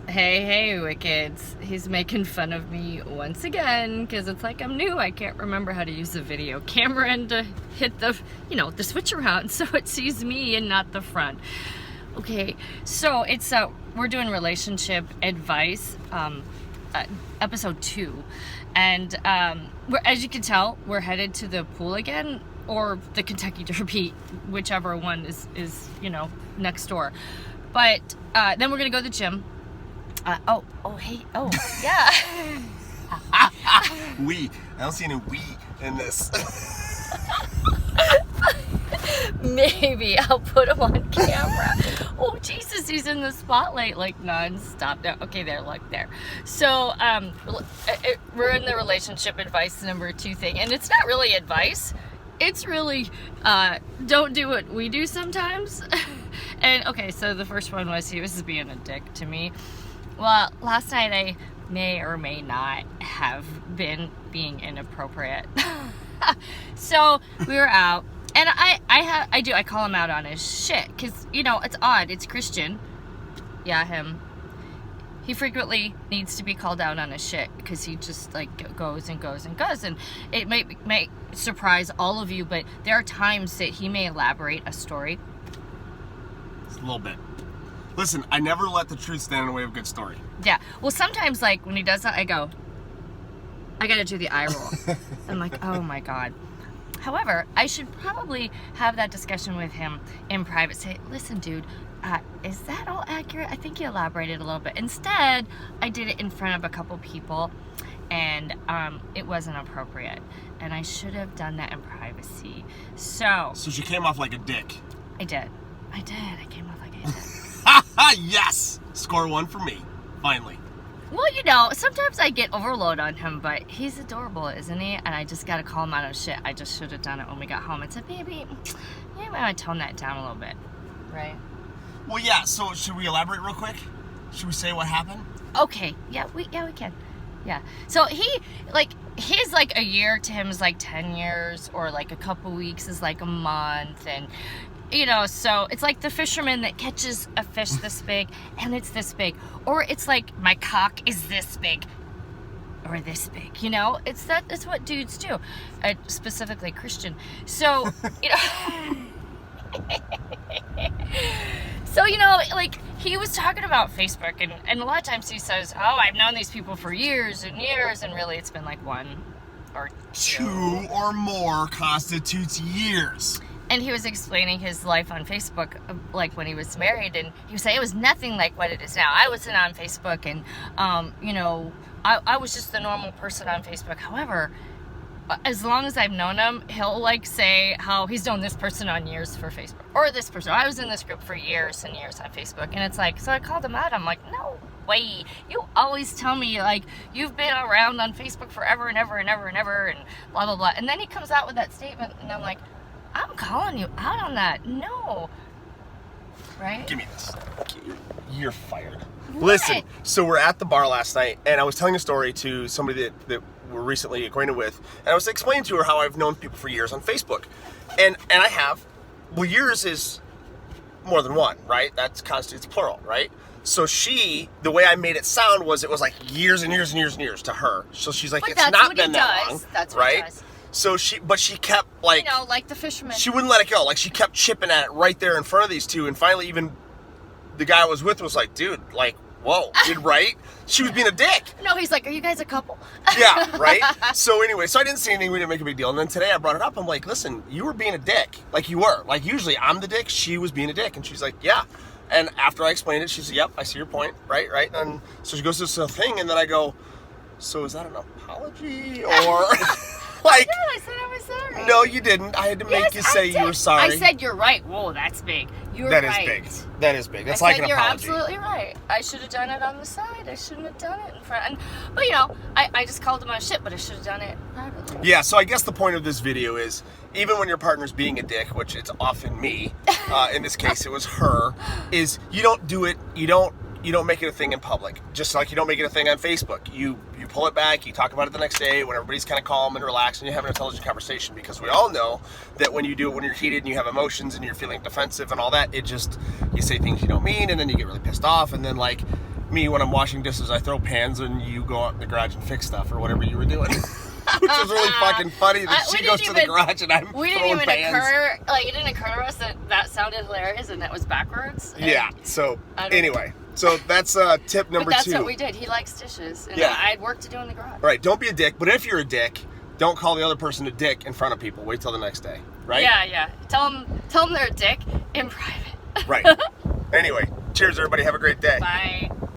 Hey, Wickeds. He's making fun of me once again because it's like I'm new. I can't remember how to use the video camera and to hit the, the switch around so it sees me and not the front. Okay, so it's, we're doing relationship advice, episode 2. And as you can tell, we're headed to the pool again, or the Kentucky Derby, whichever one is next door. But then we're going to go to the gym. Yeah. We. I don't see any we in this. Maybe I'll put him on camera. Oh, Jesus, he's in the spotlight like non-stop. No, okay, there, look there. So, we're in the relationship advice number 2 thing, and it's not really advice. It's really, don't do what we do sometimes. And, okay, so the first one was he was being a dick to me. Well, last night I may or may not have been being inappropriate. So we were out, and I call him out on his shit, because, it's odd, it's Christian. Yeah, him. He frequently needs to be called out on his shit, because he just, goes and goes and goes, and it may surprise all of you, but there are times that he may elaborate a story. Just a little bit. Listen, I never let the truth stand in the way of a good story. Yeah. Well, sometimes, when he does that, I go, I gotta do the eye roll. I'm like, oh my God. However, I should probably have that discussion with him in private. Say, listen, dude, is that all accurate? I think you elaborated a little bit. Instead, I did it in front of a couple people, and it wasn't appropriate. And I should have done that in privacy. So she came off like a dick. I did. I came off like a dick. Yes! Score 1 for me. Finally. Well, sometimes I get overload on him, but he's adorable, isn't he? And I just gotta call him out of shit. I just should have done it when we got home. And said, baby, maybe I might tone that down a little bit. Right? Well, yeah, so should we elaborate real quick? Should we say what happened? Okay. Yeah, we can. Yeah. So his a year to him is 10 years, or a couple weeks is a month, and so it's like the fisherman that catches a fish this big and it's this big, or it's like my cock is this big or this big, it's what dudes do, specifically Christian. So he was talking about Facebook, and a lot of times he says, oh, I've known these people for years and years, and really it's been 1 or 2 or more constitutes years. And he was explaining his life on Facebook, when he was married, and he was saying it was nothing like what it is now. I wasn't on Facebook, and, I was just the normal person on Facebook. However, as long as I've known him, he'll, say how he's known this person on years for Facebook, or this person. I was in this group for years and years on Facebook, and it's so I called him out. I'm like, no way. You always tell me, you've been around on Facebook forever and ever and ever and ever, and blah, blah, blah. And then he comes out with that statement, and I'm like, I'm calling you out on that. No. Right? Give me this. You're fired. What? Listen, so we're at the bar last night, and I was telling a story to somebody that we're recently acquainted with, and I was explaining to her how I've known people for years on Facebook. And I have. Well, years is more than one, right? That constitutes plural, right? So the way I made it sound was it was years and years and years and years to her. So she's like, but it's not been that long. That's what right? he does. So she kept like the fisherman. She wouldn't let it go. She kept chipping at it right there in front of these two, and finally even the guy I was with was like, dude, whoa, dude, right? She was being a dick. No, he's like, are you guys a couple? Yeah, right? So anyway, I didn't say anything, we didn't make a big deal. And then today I brought it up. I'm like, listen, you were being a dick. You were. Usually I'm the dick, she was being a dick. And she's like, yeah. And after I explained it, she said, yep, I see your point. Right? And so she goes to this thing, and then I go, so is that an apology? Or... I said I was sorry. No, you didn't. I had to make you say you were sorry. I said you're right. Whoa, that's big. You're right. That is big. That's an apology. You're absolutely right. I should have done it on the side. I shouldn't have done it in front. But I just called him on shit, but I should have done it privately. Yeah, so I guess the point of this video is, even when your partner's being a dick, which it's often me, in this case it was her, is you don't do it, you don't make it a thing in public. Just like you don't make it a thing on Facebook. You pull it back, you talk about it the next day when everybody's kind of calm and relaxed and you have an intelligent conversation, because we all know that when you do it when you're heated and you have emotions and you're feeling defensive and all that, you say things you don't mean, and then you get really pissed off, and then me when I'm washing dishes, I throw pans and you go out in the garage and fix stuff or whatever you were doing. Which is really fucking funny that she goes to the garage and I'm throwing pans. It didn't occur to us that sounded hilarious and that was backwards. Yeah, so anyway. So that's tip number 2. That's what we did. He likes dishes. And I had work to do in the garage. All right, don't be a dick. But if you're a dick, don't call the other person a dick in front of people. Wait till the next day, right? Yeah. Tell them they're a dick in private. Right. Anyway, cheers, everybody. Have a great day. Bye.